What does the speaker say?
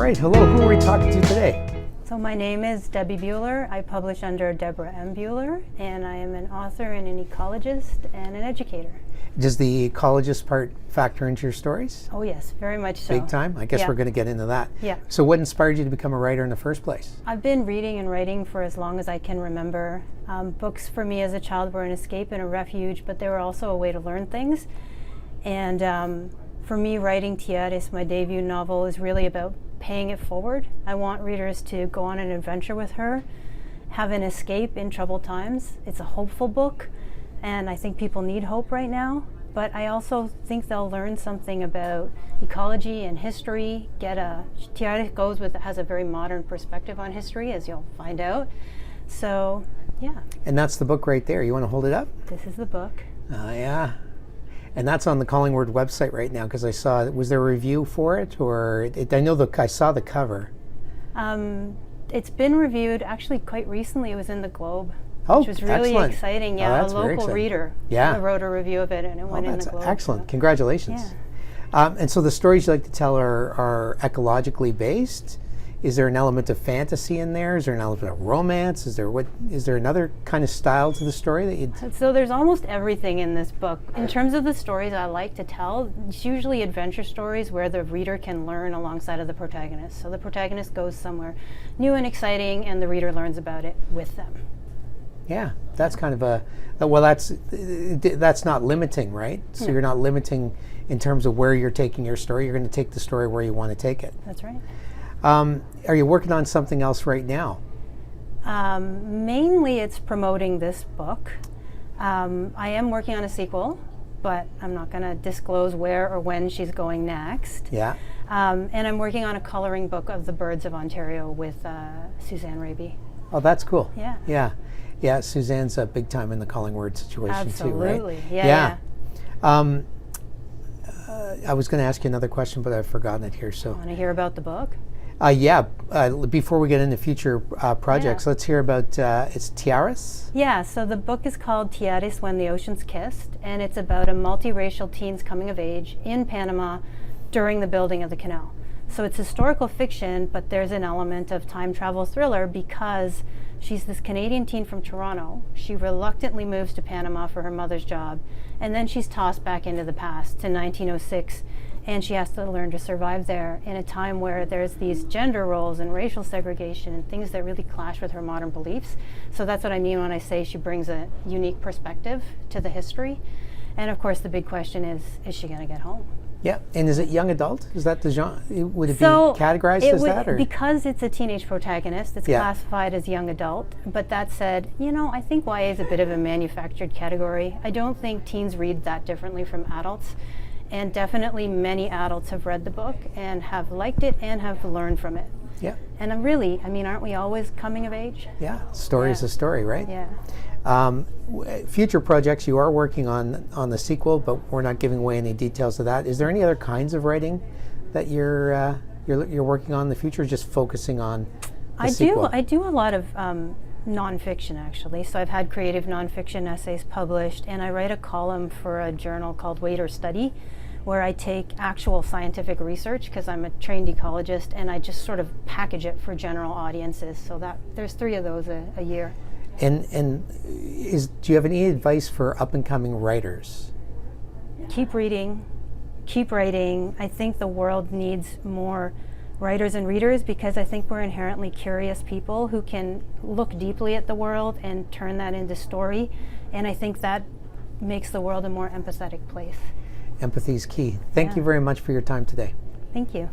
right, hello, who are we talking to today? So my name is Debbie Buehler. I publish under Deborah M. Buehler, and I am an author and an ecologist and an educator. Does the ecologist part factor into your stories? Oh yes, very much so. Big time? I guess Yeah. we're going to get into that. Yeah. So what inspired you to become a writer in the first place? I've been reading and writing for as long as I can remember. Books for me as a child were an escape and a refuge, but they were also a way to learn things. And for me, writing Tiares, my debut novel, is really about paying it forward. I want readers to go on an adventure with her, have an escape in troubled times. It's a hopeful book, and I think people need hope right now. But I also think they'll learn something about ecology and history. Tiares has a very modern perspective on history, as you'll find out. So, yeah. And that's the book right there. You want to hold it up? This is the book. Yeah. And that's on the Collingwood website right now, because I saw, was there a review for it? Or I saw the cover. It's been reviewed actually quite recently. It was in the Globe, which was really excellent. exciting. Oh, Yeah, that's a very local exciting. reader wrote a review of it, and it went in the Globe. Excellent. So. Congratulations. Yeah. And so the stories you like to tell are ecologically based. Is there an element of fantasy in there? Is there an element of romance? Is there another kind of style to the story that you'd... So there's almost everything in this book. In terms of the stories I like to tell, it's usually adventure stories where the reader can learn alongside of the protagonist. So the protagonist goes somewhere new and exciting, and the reader learns about it with them. Yeah, that's kind of that's not limiting, right? So you're not limiting in terms of where you're taking your story. You're going to take the story where you want to take it. That's right. Are you working on something else right now? Mainly it's promoting this book. I am working on a sequel, but I'm not going to disclose where or when she's going next. Yeah. And I'm working on a coloring book of the birds of Ontario with Suzanne Raby. Oh, that's cool. Yeah. Yeah, Suzanne's big time in the Collingwood situation too, right? Absolutely. Yeah. I was going to ask you another question, but I've forgotten it here. So. Want to hear about the book? Before we get into future projects, let's hear about it's Tiares? Yeah, so the book is called Tiares When the Oceans Kissed, and it's about a multiracial teen's coming of age in Panama during the building of the canal. So it's historical fiction, but there's an element of time travel thriller because she's this Canadian teen from Toronto. She reluctantly moves to Panama for her mother's job, and then she's tossed back into the past to 1906, and she has to learn to survive there in a time where there's these gender roles and racial segregation and things that really clash with her modern beliefs. So that's what I mean when I say she brings a unique perspective to the history. And of course the big question is she going to get home? Yeah, and is it young adult? Is that the genre? Would it be categorized as that? Or? Because it's a teenage protagonist, it's classified as young adult. But that said, I think YA is a bit of a manufactured category. I don't think teens read that differently from adults. And definitely many adults have read the book and have liked it and have learned from it. Yeah. And aren't we always coming of age? Yeah, story is a story, right? Yeah. Future projects, you are working on the sequel, but we're not giving away any details of that. Is there any other kinds of writing that you're working on in the future, just focusing on the sequel? I do a lot of nonfiction, actually. So I've had creative nonfiction essays published, and I write a column for a journal called Wait or Study, where I take actual scientific research, because I'm a trained ecologist, and I just sort of package it for general audiences. So that there's 3 of those a year. And do you have any advice for up-and-coming writers? Keep reading, keep writing. I think the world needs more writers and readers, because I think we're inherently curious people who can look deeply at the world and turn that into story. And I think that makes the world a more empathetic place. Empathy is key. Thank you very much for your time today. Thank you.